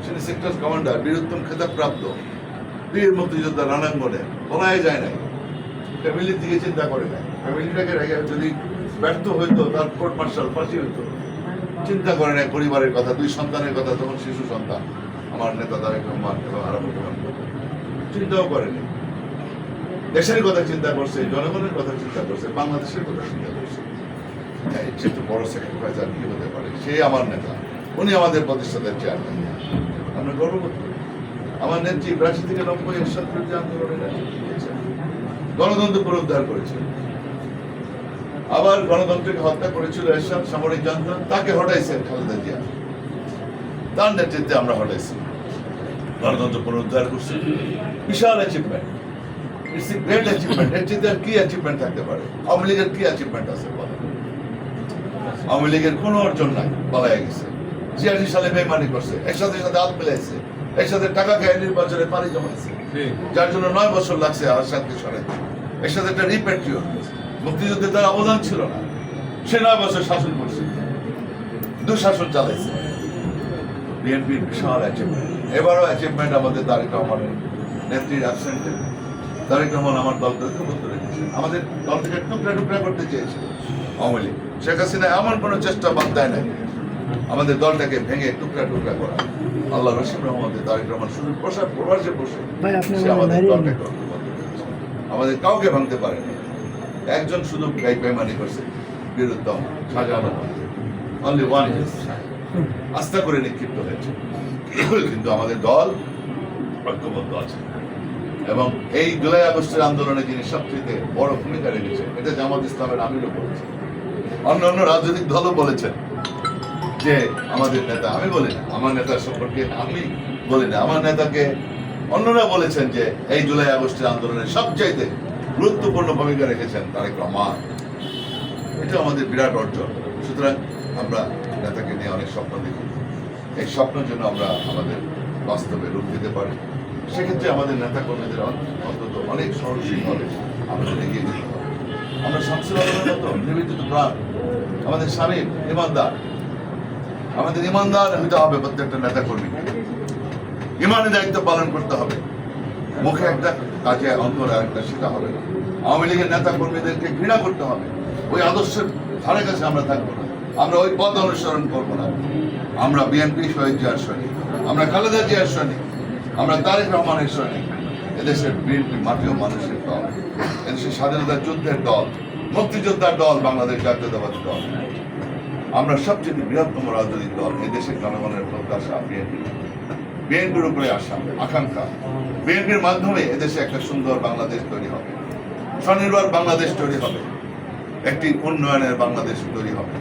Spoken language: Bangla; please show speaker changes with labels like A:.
A: তিনি সেক্টর কমান্ডার, বীরোত্তম খেতাবপ্রাপ্ত বীর মুক্তিযোদ্ধা রণাঙ্গনে বলাই যায় নাই। ফ্যামিলির দিকে চিন্তা করে নাই, ফ্যামিলিটাকে যদি ব্যর্থ হইতো তার কোর্ট মার্শাল ফাঁসি হইতো, চিন্তা করে নাই পরিবারের কথা, 2 সন্তানের কথা, তখন শিশু সন্তান আমার নেতা তারেক রহমান এবং আরো চিন্তাও করেনি। দেশের কথা চিন্তা করছে, জনগণের কথা চিন্তা করছে, বাংলাদেশের কথা চিন্তা করছে। এর চেয়ে বড় স্যাক্রিফাইস আর কি হতে পারে? সে আমার নেতা, উনি আমাদের প্রতিষ্ঠানের চেয়ারম্যান, আমরা গর্ববোধ করি। আমার নেত্রী 82 থেকে 90 এরশাদ বিরোধী আন্দোলনের নেতৃত্ব দিয়েছেন, গণতন্ত্র পুনরুদ্ধার করেছেন। আবার গণতন্ত্রকে হত্যা করেছিল এরশাদ, সামরিক জনতা, তাকে হটাইছেন খালেদা জিয়া, তার নেতৃত্বে আমরা হটাইছি, গণতন্ত্র পুনরুদ্ধার করছি। বিশাল achievement, it's a great achievement. এর চেয়ে আর কি অ্যাচিভমেন্ট থাকতে পারে? আওয়ামী লীগের কি অ্যাচিভমেন্ট আছে বলেন? আওয়ামী লীগের কোনো অর্জন নাই, পালাইয়া গেছে। 86 সালে বেইমানি করছে, একসাথে হাত মিলাইছে, একসাথে টাকা খেয়ে নির্বাচনে পাড়ি জমাইছে, যার জন্য 9 বছর লাগছে আরশাদকে সরাইতে। একসাথে একটা রিপ্যাট্রিয়ট, মুক্তিযুদ্ধে তার অবদান ছিল না, সে 9 বছর শাসন করছে, দুঃশাসন চালাইছে। বিএনপির বিশাল অ্যাচিভমেন্ট। এবারও অ্যাচিভমেন্ট আমাদের তারেক রহমানের নেত্রীর অ্যাবসেন্টে। তারেক রহমান আমার দলকে ঐক্যবদ্ধ রেখেছে, আমাদের দল থেকে টুকরা টুকরা করতে চেয়েছিল আওয়ামী লীগ। শেখ হাসিনা এমন কোনো চেষ্টা বাদ দেয় নাই আমাদের দলটাকে ভেঙে টুকরা টুকরা করা। আল্লাহ রসিম রহমতে তারেক রহমান শুধু প্রবাসে বসে সে আমাদের দলটাকে ঐক্যবদ্ধ করেছে, আমাদের কাউকে ভাঙতে পারেনি। একজন শুধু বেইমানি করছে, বীরোত্তম শাহজাহান, অনলি ওয়ান আস্থা করে নিক্ষিপ্ত হয়েছে। কিন্তু আমাদের দল ঐক্যবদ্ধ আছে এবং এই জুলাই আগস্টের আন্দোলনে যিনি সবচেয়ে বড় ভূমিকা রেখেছেন, এটা জামাত ইসলামের আমিরও বলেছেন, অন্য রাজনৈতিক দলও বলেছেন যে আমাদের নেতা, আমি বলি না আমার নেতার সম্পর্কে, আমি বলি না আমার নেতাকে, অন্যরা বলেছেন যে এই জুলাই আগস্টের আন্দোলনে সবচাইতে গুরুত্বপূর্ণ ভূমিকা রেখেছেন তারেক রহমান। এটা আমাদের বিরাট অর্জন। সুতরাং আমরা নেতাকে নিয়ে অনেক স্বপ্ন দেখি, এই স্বপ্নের জন্য আমরা আমাদের বাস্তবে রূপ দিতে পারি। সেক্ষেত্রে আমাদের নেতা কর্মীদের অন্তত অনেক সহনশীলভাবে আমাদের এগিয়ে যেতে হবে। আমরা শামসুল আলমের মতো নিবেদিত প্রাণ, আমাদের স্বামী ইমানদার, আমাদের ইমানদার হইতে হবে। প্রত্যেকটা নেতা কর্মীকে ইমানের দায়িত্ব পালন করতে হবে, মুখে একটা কাজে অন্তরে আরেকটা সেটা হবে না। আওয়ামী লীগের নেতা কর্মীদেরকে ঘৃণা করতে হবে, ওই আদর্শের ধারে কাছে আমরা থাকবো না, আমরা ওই পথ অনুসরণ করবো না। আমরা বিএনপি শহীদ জিয়ার সৈনিক, আমরা খালেদা জিয়ার সৈনিক, আমরা তারেক রহমানের সৈনিক। এদেশের বিএনপি মাটিও মানুষের দল, এদেশের স্বাধীনতা যুদ্ধের দল, মুক্তিযোদ্ধার দল, বাংলাদেশ জাতীয়তাবাদী দল। আমরা সবচেয়ে বৃহত্তম রাজনৈতিক দল। এদেশের জনগণের প্রত্যাশা বিএনপি, বিএনপির উপরে আশা আকাঙ্ক্ষা। বিএনপির মাধ্যমে এদেশে একটা সুন্দর বাংলাদেশ তৈরি হবে, স্বনির্ভর বাংলাদেশ তৈরি হবে, একটি উন্নয়নের বাংলাদেশ তৈরি হবে।